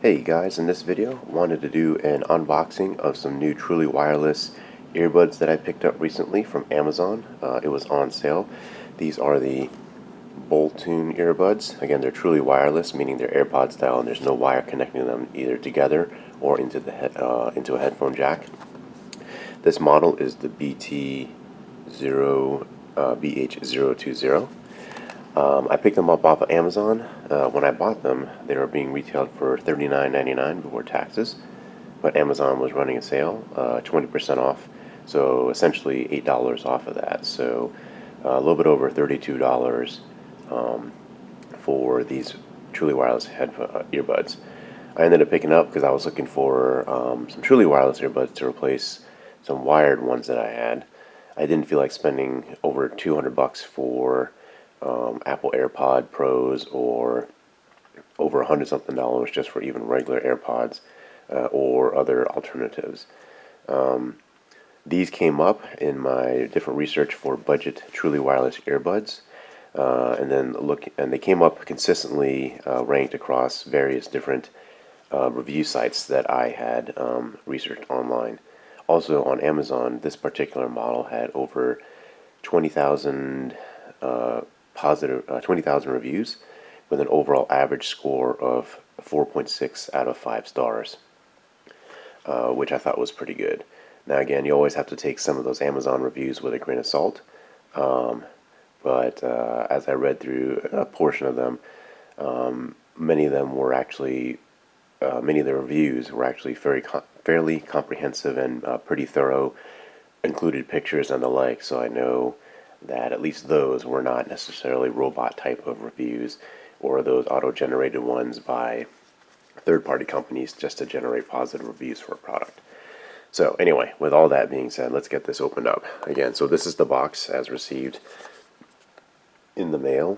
Hey guys, in this video, wanted to do an unboxing of some new truly wireless earbuds that I picked up recently from Amazon. It was on sale. These are the Boltune earbuds. Again, they're truly wireless, meaning they're AirPod style, and there's no wire connecting them either together or into into a headphone jack. This model is the BT-BH020. I picked them up off of Amazon. When I bought them, they were being retailed for $39.99 before taxes, but Amazon was running a sale, 20% off, so essentially $8 off of that. So a little bit over $32 for these truly wireless earbuds. I ended up picking up because I was looking for some truly wireless earbuds to replace some wired ones that I had. I didn't feel like spending over $200 for Apple AirPod Pros or over $100 something just for even regular AirPods or other alternatives. These came up in my different research for budget truly wireless earbuds, and they came up consistently ranked across various different review sites that I had researched online. Also on Amazon, this particular model had over 20,000 20,000 reviews with an overall average score of 4.6 out of 5 stars, which I thought was pretty good. Now again, you always have to take some of those Amazon reviews with a grain of salt, but as I read through a portion of them, many of them were actually, many of the reviews were actually fairly comprehensive and pretty thorough, included pictures and the like, so I know that at least those were not necessarily robot type of reviews or those auto-generated ones by third-party companies just to generate positive reviews for a product. So anyway, with all that being said, let's get this opened up. Again, so this is the box as received in the mail.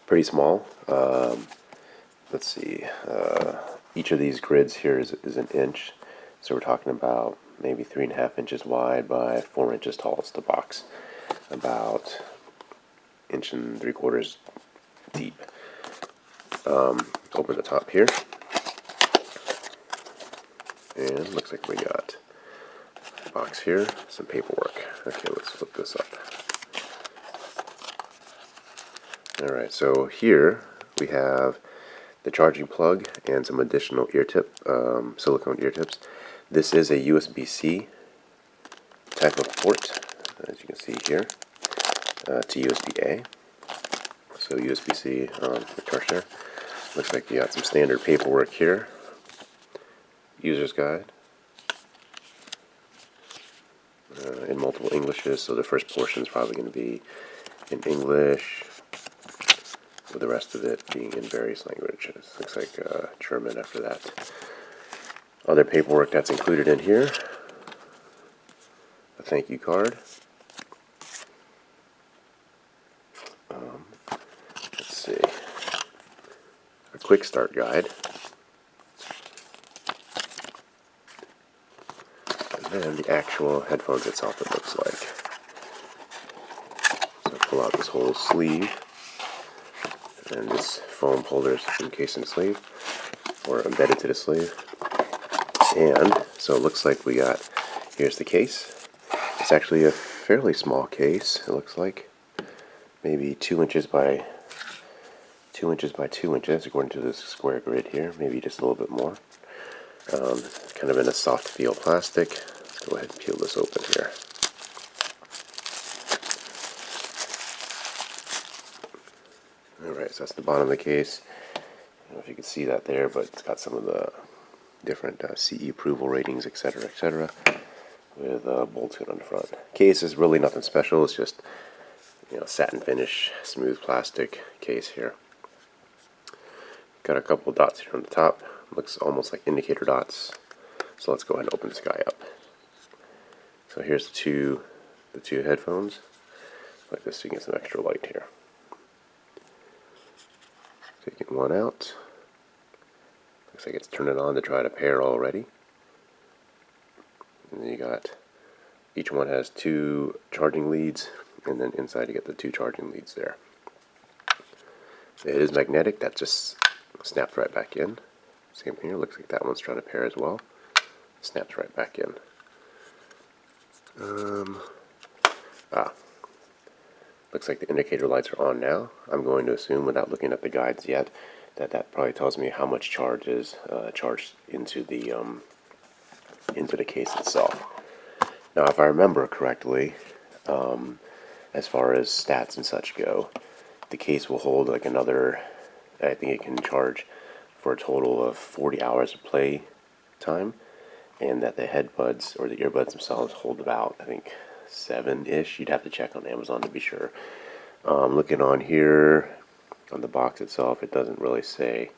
Pretty small. Let's see. Each of these grids here is an inch. So we're talking about maybe 3.5 inches wide by 4 inches tall. It's the box. About 1.75 inches deep. Open the top here. And looks like we got a box here, some paperwork. Okay, let's flip this up. Alright, so here we have the charging plug and some additional silicone ear tips. This is a USB-C type of port, as you can see here, to USB-A. So USB-C the charge there. Looks like you got some standard paperwork here. User's guide in multiple Englishes, so the first portion is probably going to be in English, with the rest of it being in various languages. Looks like German after that. Other paperwork that's included in here, a thank you card. Let's see, a quick start guide. And then the actual headphones itself, it looks like. So pull out this whole sleeve, and this foam holder is encased in the sleeve, or embedded to the sleeve. And so it looks like we got, here's the case. It's actually a fairly small case, it looks like. Maybe 2 inches by 2 inches by 2 inches, according to this square grid here. Maybe just a little bit more. Kind of in a soft feel plastic. Let's go ahead and peel this open here. Alright, so that's the bottom of the case. I don't know if you can see that there, but it's got some of the different CE approval ratings, etc., etc., with Boltune on the front. Case is really nothing special. It's just, satin finish, smooth plastic case here. Got a couple dots here on the top. Looks almost like indicator dots. So let's go ahead and open this guy up. So here's the two headphones. Like this, so you can get some extra light here. Taking one out. Looks like it's turning on to try to pair already. And then you got, each one has 2 charging leads, and then inside you get the 2 charging leads there. It is magnetic. That just Snapped right back in. Same thing here, looks like that one's trying to pair as well. Snaps right back in. Looks like the indicator lights are on now. I'm going to assume, without looking at the guides yet, that that probably tells me how much charge is charged into the case itself. Now, if I remember correctly, as far as stats and such go, the case will hold like another, I think it can charge for a total of 40 hours of play time, and that the headbuds or the earbuds themselves hold about, I think, 7-ish. You'd have to check on Amazon to be sure. Looking on here, on the box itself, it doesn't really say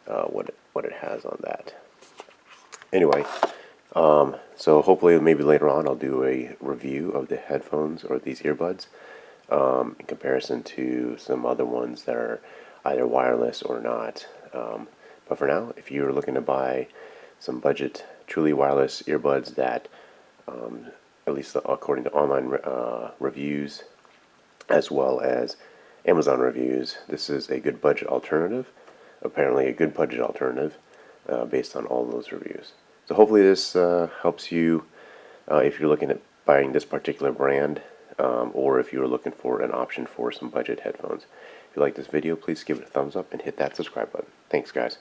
what it has on that. Anyway, so hopefully maybe later on I'll do a review of the headphones or these earbuds in comparison to some other ones that are either wireless or not. But for now, if you're looking to buy some budget, truly wireless earbuds that, at least according to online reviews, as well as Amazon reviews, this is a good budget alternative. Apparently a good budget alternative based on all those reviews. So hopefully this helps you if you're looking at buying this particular brand, or if you're looking for an option for some budget headphones. If you like this video, please give it a thumbs up and hit that subscribe button. Thanks, guys.